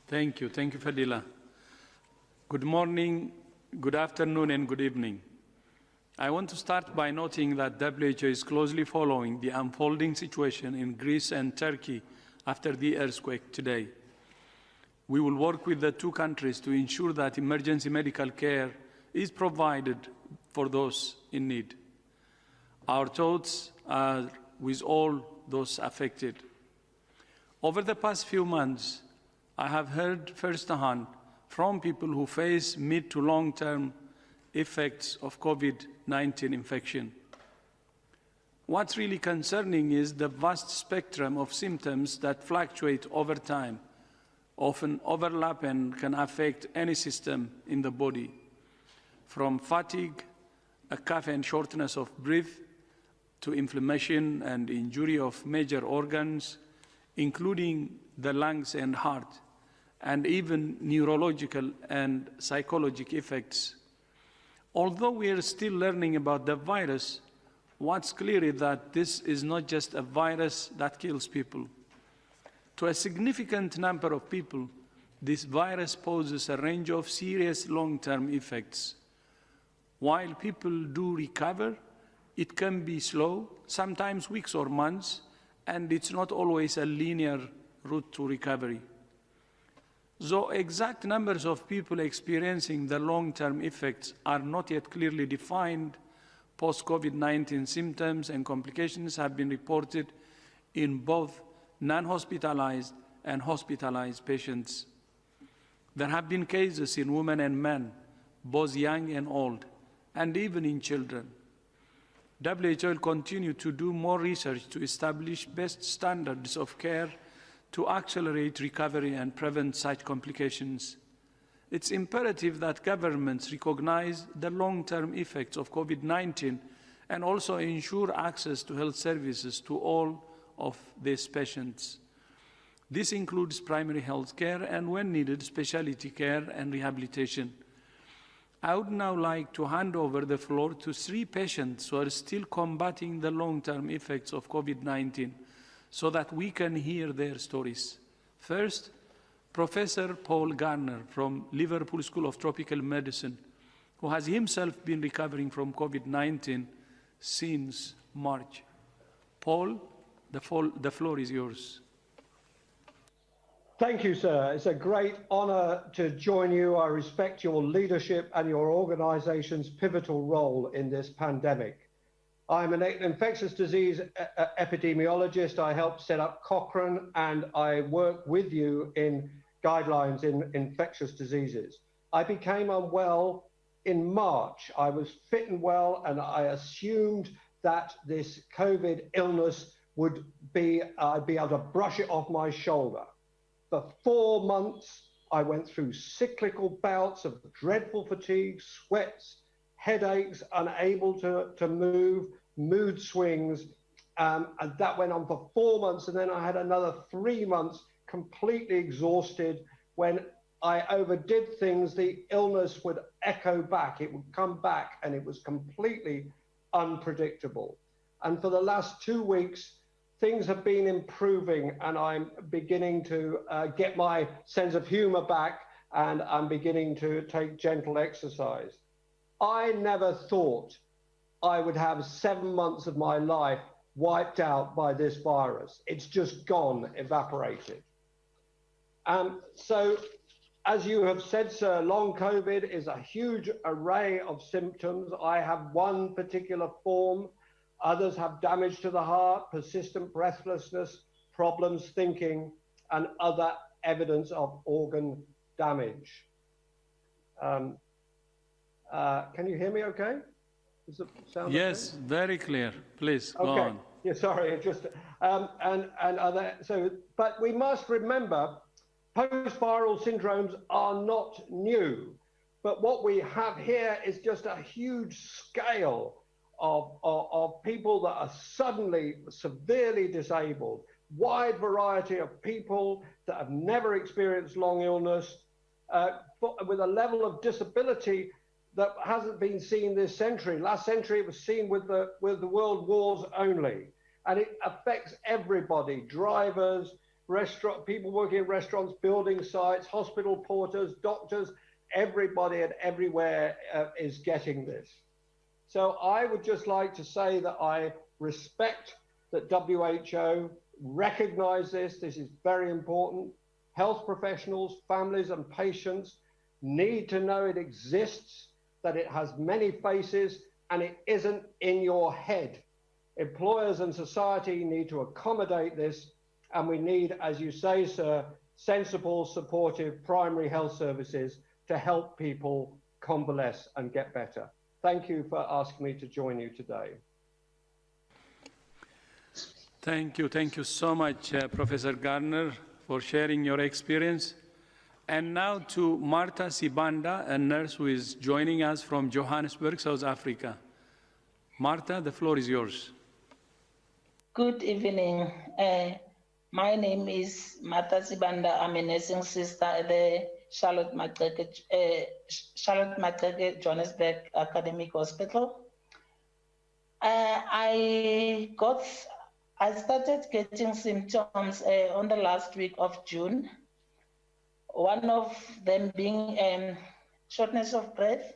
Thank you. Thank you, Fadila. Good morning, good afternoon, and good evening. I want to start by noting that WHO is closely following the unfolding situation in Greece and Turkey after the earthquake today. We will work with the two countries to ensure that emergency medical care is provided for those in need. Our thoughts are with all those affected. Over the past few months, I have heard firsthand from people who face mid to long-term effects of COVID-19 infection. What's really concerning is the vast spectrum of symptoms that fluctuate over time, often overlap and can affect any system in the body, from fatigue, a cough and shortness of breath, to inflammation and injury of major organs, including the lungs and heart, and even neurological and psychological effects. Although we are still learning about the virus, what's clear is that this is not just a virus that kills people. To a significant number of people, this virus poses a range of serious long-term effects. While people do recover, it can be slow, sometimes weeks or months, and it's not always a linear route to recovery. Though exact numbers of people experiencing the long-term effects are not yet clearly defined, post-COVID-19 symptoms and complications have been reported in both non-hospitalized and hospitalized patients. There have been cases in women and men, both young and old, and even in children. WHO will continue to do more research to establish best standards of care to accelerate recovery and prevent such complications. It's imperative that governments recognize the long-term effects of COVID-19 and also ensure access to health services to all of these patients. This includes primary health care and, when needed, specialty care and rehabilitation. I would now like to hand over the floor to three patients who are still combating the long-term effects of COVID-19 so that we can hear their stories. First, Professor Paul Garner from Liverpool School of Tropical Medicine, who has himself been recovering from COVID-19 since March. Paul, the floor is yours. Thank you, sir. It's a great honor to join you. I respect your leadership and your organization's pivotal role in this pandemic. I'm an infectious disease epidemiologist. I helped set up Cochrane, and I work with you in guidelines in infectious diseases. I became unwell in March. I was fit and well, and I assumed that this COVID illness would be, I'd be able to brush it off my shoulder. For 4 months, I went through cyclical bouts of dreadful fatigue, sweats, headaches, unable to move, mood swings, and that went on for 4 months. And then I had another 3 months completely exhausted. When I overdid things, the illness would echo back. It would come back, and it was completely unpredictable. And for the last 2 weeks, things have been improving, and I'm beginning to get my sense of humor back, and I'm beginning to take gentle exercise. I never thought I would have 7 months of my life wiped out by this virus. It's just gone, evaporated. So, as you have said, sir, long COVID is a huge array of symptoms. I have one particular form. Others have damage to the heart, persistent breathlessness, problems thinking, and other evidence of organ damage. Can you hear me okay? Does it sound yes, okay? Very clear. Please, go on. Yeah, sorry, just, but we must remember, post-viral syndromes are not new, but what we have here is just a huge scale of people that are suddenly severely disabled, wide variety of people that have never experienced long illness, with a level of disability that hasn't been seen this century. Last century it was seen with the world wars only, and it affects everybody: drivers, people working in restaurants, building sites, hospital porters, doctors, everybody and everywhere is getting this. So I would just like to say that I respect that WHO recognize this. This is very important. Health professionals, families and patients need to know it exists, that it has many faces and it isn't in your head. Employers and society need to accommodate this, and we need, as you say, sir, sensible, supportive primary health services to help people convalesce and get better. Thank you for asking me to join you today. Thank you so much, Professor Gardner, for sharing your experience. And now to Martha Sibanda, a nurse who is joining us from Johannesburg, South Africa. Martha, the floor is yours. Good evening. My name is Martha Sibanda. I'm a nursing sister at the Charlotte Maxeke Johannesburg Academic Hospital. I started getting symptoms on the last week of June. One of them being shortness of breath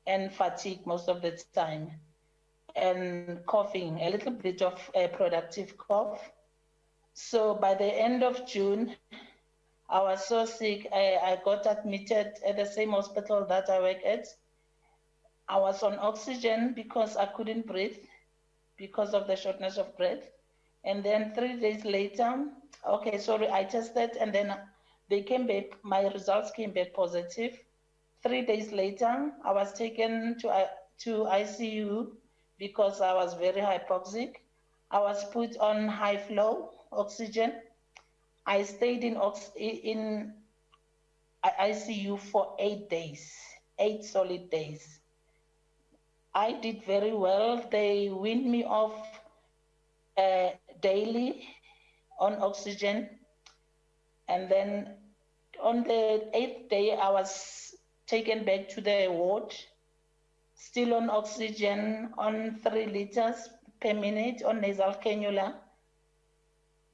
and fatigue most of the time, and coughing, a little bit of a productive cough. So by the end of June, I was so sick, I got admitted at the same hospital that I work at. I was on oxygen because I couldn't breathe because of the shortness of breath. And then 3 days later, I tested and then they came back, my results came back positive. 3 days later, I was taken to ICU because I was very hypoxic. I was put on high flow oxygen. I stayed in ICU for 8 days, 8 solid days. I did very well. They weaned me off daily on oxygen. And then on the 8th day, I was taken back to the ward, still on oxygen, on 3 liters per minute on nasal cannula.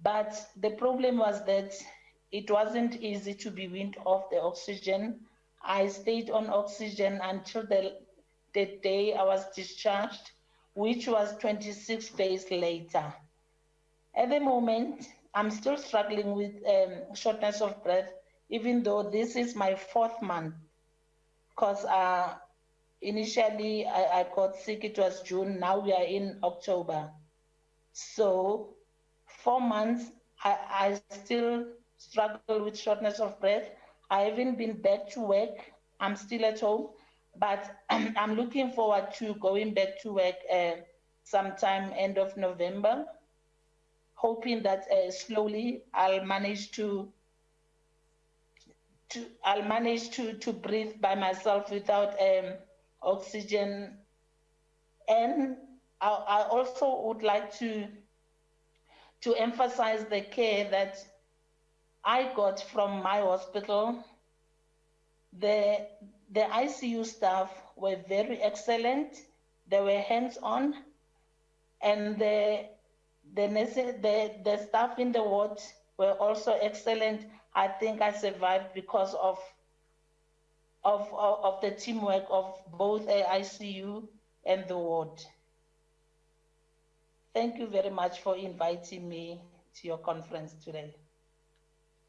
But the problem was that it wasn't easy to be weaned off the oxygen. I stayed on oxygen until the day I was discharged, which was 26 days later. At the moment, I'm still struggling with shortness of breath, even though this is my 4th month, because initially I got sick, it was June, now we are in October. So 4 months, I still struggle with shortness of breath. I haven't been back to work, I'm still at home, but I'm looking forward to going back to work sometime end of November, hoping that slowly I'll manage to breathe by myself without oxygen. And I also would like to emphasize the care that I got from my hospital. The ICU staff were very excellent. They were hands-on, and the staff in the ward were also excellent. I think I survived because of the teamwork of both the ICU and the ward. Thank you very much for inviting me to your conference today.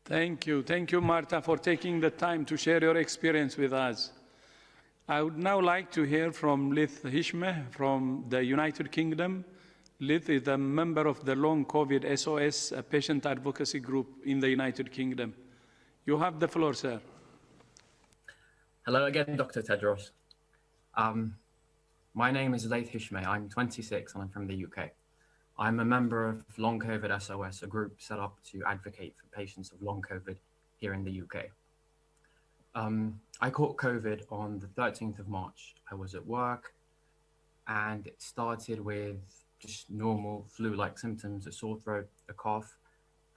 Thank you, Martha, for taking the time to share your experience with us. I would now like to hear from Heath from the United Kingdom. Heath is a member of the Long COVID SOS, a patient advocacy group in the United Kingdom. You have the floor, sir. Hello again, Dr. Tedros. My name is Heath. I'm 26 and I'm from the UK. I'm a member of Long COVID SOS, a group set up to advocate for patients of long COVID here in the UK. I caught COVID on the 13th of March. I was at work and it started with just normal flu-like symptoms, a sore throat, a cough.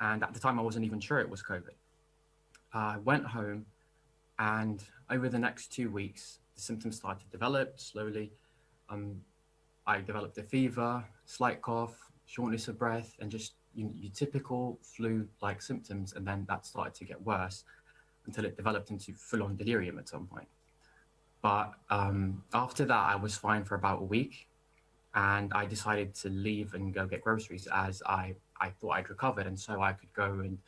And at the time I wasn't even sure it was COVID. I went home and over the next 2 weeks, the symptoms started to develop slowly. I developed a fever, slight cough, shortness of breath, and just your typical flu-like symptoms. And then that started to get worse until it developed into full-on delirium at some point. But after that, I was fine for about a week, and I decided to leave and go get groceries, as I thought I'd recovered, and so I could go and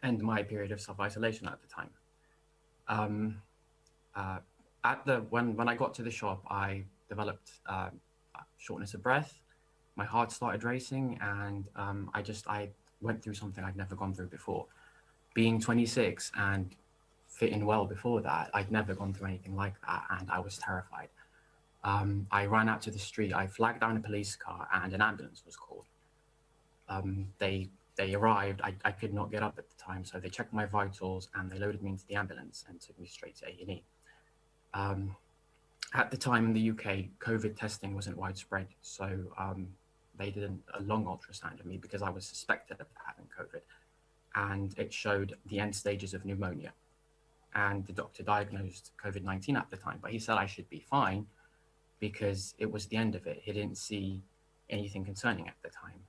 end my period of self-isolation at the time. When I got to the shop, I developed shortness of breath. My heart started racing, and I went through something I'd never gone through before. Being 26 and fitting well before that, I'd never gone through anything like that, and I was terrified. I ran out to the street, I flagged down a police car, and an ambulance was called. They arrived, I could not get up at the time, so they checked my vitals and they loaded me into the ambulance and took me straight to A&E. At the time in the UK, COVID testing wasn't widespread, so they did a long ultrasound of me because I was suspected of having COVID, and it showed the end stages of pneumonia. And the doctor diagnosed COVID-19 at the time, but he said I should be fine because it was the end of it. He didn't see anything concerning at the time.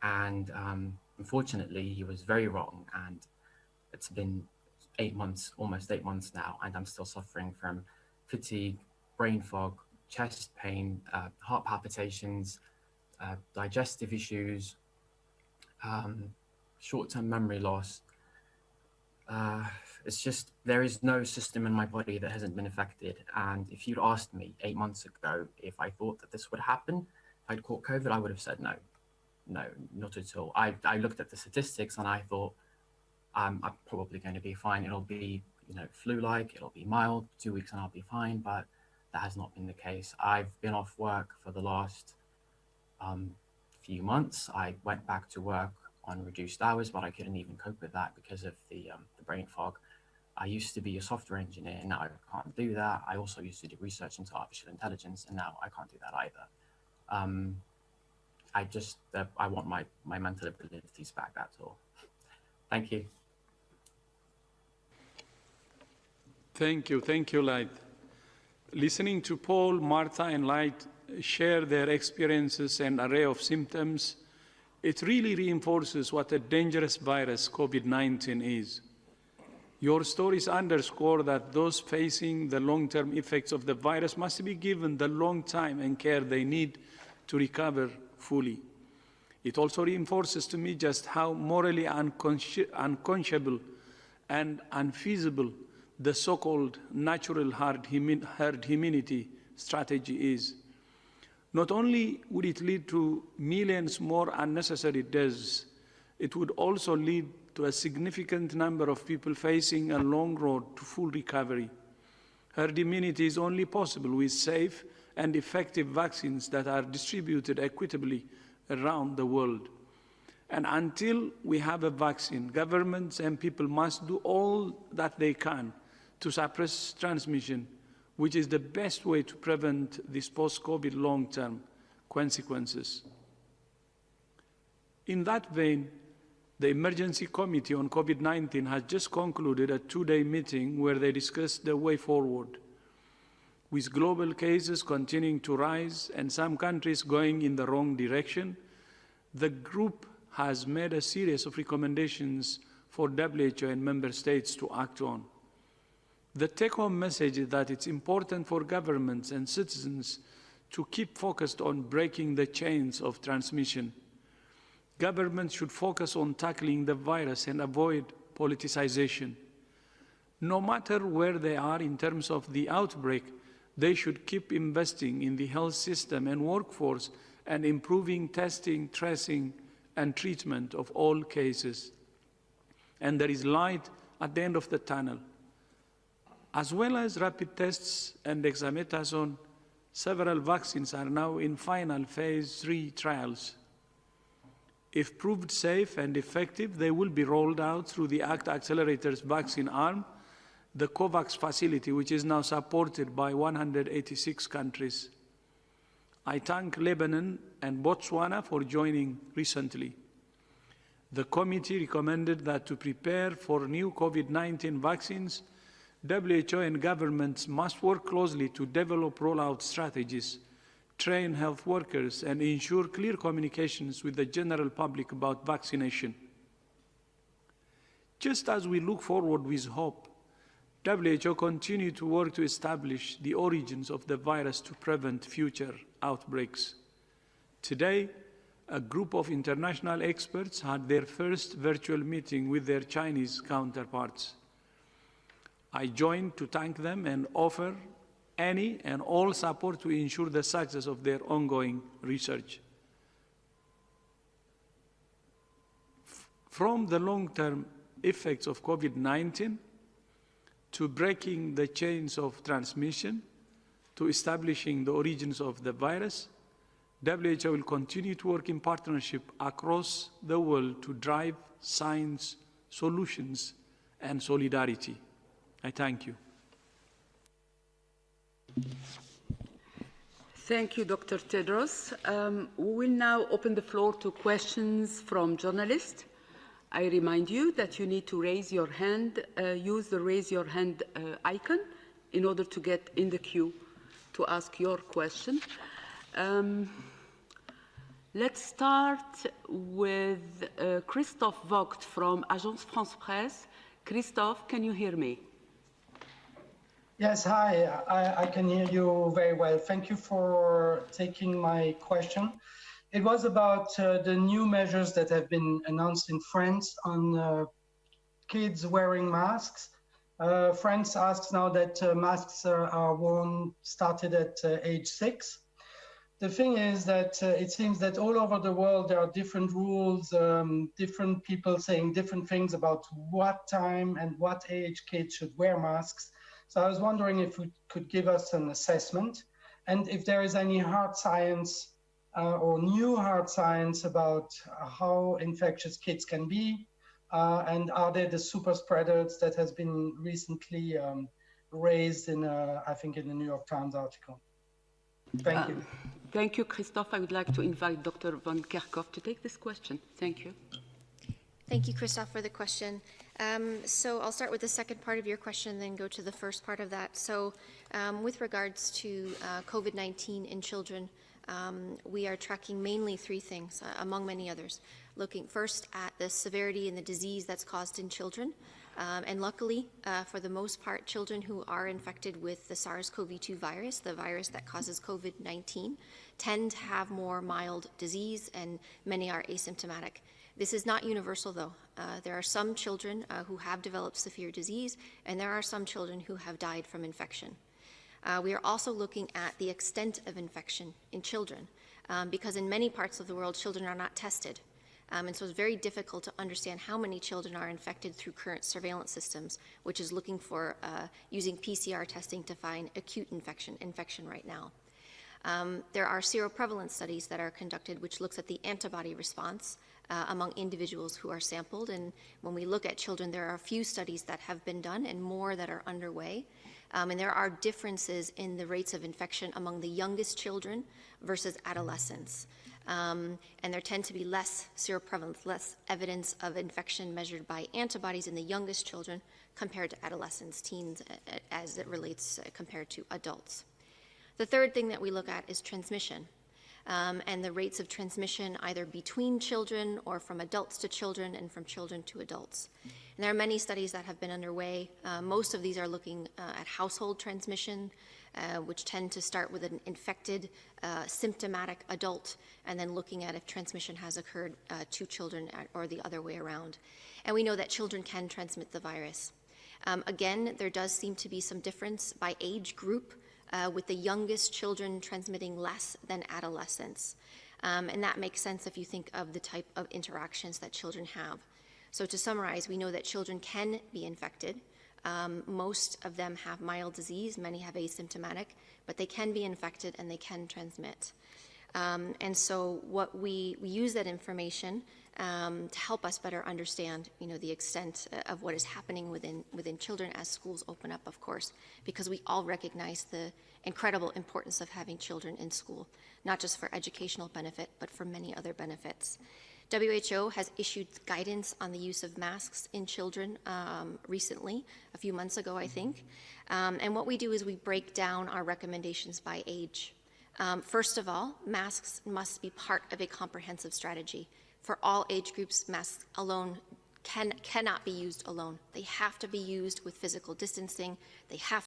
And unfortunately, he was very wrong. And it's been 8 months, almost 8 months now, and I'm still suffering from fatigue, brain fog, chest pain, heart palpitations, digestive issues, short-term memory loss. It's just, there is no system in my body that hasn't been affected. And if you'd asked me 8 months ago if I thought that this would happen, if I'd caught COVID, I would have said no, not at all. I looked at the statistics and I thought, I'm probably going to be fine. It'll be, flu-like, it'll be mild, 2 weeks and I'll be fine, but that has not been the case. I've been off work for the last few months. I went back to work on reduced hours, but I couldn't even cope with that because of the brain fog. I used to be a software engineer, and now I can't do that. I also used to do research into artificial intelligence, and now I can't do that either. I want my mental abilities back, that's all. Thank you. Thank you, Light. Listening to Paul, Martha, and Light share their experiences and array of symptoms, it really reinforces what a dangerous virus COVID-19 is. Your stories underscore that those facing the long-term effects of the virus must be given the long time and care they need to recover fully. It also reinforces to me just how morally unconscionable and unfeasible the so-called natural herd immunity strategy is. Not only would it lead to millions more unnecessary deaths, it would also lead to a significant number of people facing a long road to full recovery. Herd immunity is only possible with safe and effective vaccines that are distributed equitably around the world. And until we have a vaccine, governments and people must do all that they can to suppress transmission, which is the best way to prevent these post-COVID long-term consequences. In that vein, the Emergency Committee on COVID-19 has just concluded a 2-day meeting where they discussed the way forward. With global cases continuing to rise and some countries going in the wrong direction, the group has made a series of recommendations for WHO and member states to act on. The take-home message is that it's important for governments and citizens to keep focused on breaking the chains of transmission. Governments should focus on tackling the virus and avoid politicization. No matter where they are in terms of the outbreak, they should keep investing in the health system and workforce and improving testing, tracing, and treatment of all cases. And there is light at the end of the tunnel. As well as rapid tests and dexamethasone, several vaccines are now in final phase 3 trials. If proved safe and effective, they will be rolled out through the ACT Accelerator's vaccine arm, the COVAX facility, which is now supported by 186 countries. I thank Lebanon and Botswana for joining recently. The committee recommended that to prepare for new COVID-19 vaccines, WHO and governments must work closely to develop rollout strategies, train health workers, and ensure clear communications with the general public about vaccination. Just as we look forward with hope, WHO continues to work to establish the origins of the virus to prevent future outbreaks. Today, a group of international experts had their first virtual meeting with their Chinese counterparts. I joined to thank them and offer any and all support to ensure the success of their ongoing research. From the long-term effects of COVID-19 to breaking the chains of transmission to establishing the origins of the virus, WHO will continue to work in partnership across the world to drive science, solutions, and solidarity. I thank you. Thank you, Dr. Tedros. We will now open the floor to questions from journalists. I remind you that you need to raise your hand, use the raise your hand icon in order to get in the queue to ask your question. Let's start with Christophe Vogt from Agence France-Presse. Christophe, can you hear me? Yes, hi, I can hear you very well. Thank you for taking my question. It was about the new measures that have been announced in France on kids wearing masks. France asks now that masks are worn started at age 6. The thing is that it seems that all over the world there are different rules, different people saying different things about what time and what age kids should wear masks. So I was wondering if you could give us an assessment and if there is any hard science or new hard science about how infectious kids can be, and are they the super spreaders that has been recently raised in, I think, in the New York Times article. Thank you. Thank you, Christophe. I would like to invite Dr. Van Kerkhoff to take this question. Thank you. Thank you, Christophe, for the question. So I'll start with the second part of your question, then go to the first part of that. So with regards to COVID-19 in children, we are tracking mainly 3 things, among many others. Looking first at the severity and the disease that's caused in children. And luckily, for the most part, children who are infected with the SARS-CoV-2 virus, the virus that causes COVID-19, tend to have more mild disease, and many are asymptomatic. This is not universal, though. There are some children who have developed severe disease, and there are some children who have died from infection. We are also looking at the extent of infection in children, because in many parts of the world, children are not tested. And so it's very difficult to understand how many children are infected through current surveillance systems, which is looking for using PCR testing to find acute infection right now. There are seroprevalence studies that are conducted, which looks at the antibody response among individuals who are sampled. And when we look at children, there are a few studies that have been done and more that are underway. And there are differences in the rates of infection among the youngest children versus adolescents. And there tend to be less seroprevalence, less evidence of infection measured by antibodies in the youngest children compared to adolescents, teens, as it relates compared to adults. The third thing that we look at is transmission, and the rates of transmission either between children or from adults to children and from children to adults. And there are many studies that have been underway. Most of these are looking at household transmission, which tend to start with an infected, symptomatic adult, and then looking at if transmission has occurred to children or the other way around. And we know that children can transmit the virus. Again, there does seem to be some difference by age group, with the youngest children transmitting less than adolescents. And that makes sense if you think of the type of interactions that children have. So to summarize, we know that children can be infected. Most of them have mild disease, many have asymptomatic, but they can be infected and they can transmit. And so what we use that information to help us better understand, the extent of what is happening within children as schools open up, of course, because we all recognize the incredible importance of having children in school, not just for educational benefit, but for many other benefits. WHO has issued guidance on the use of masks in children recently, a few months ago, I think. And what we do is we break down our recommendations by age. First of all, masks must be part of a comprehensive strategy. For all age groups, masks alone cannot be used alone. They have to be used with physical distancing. They have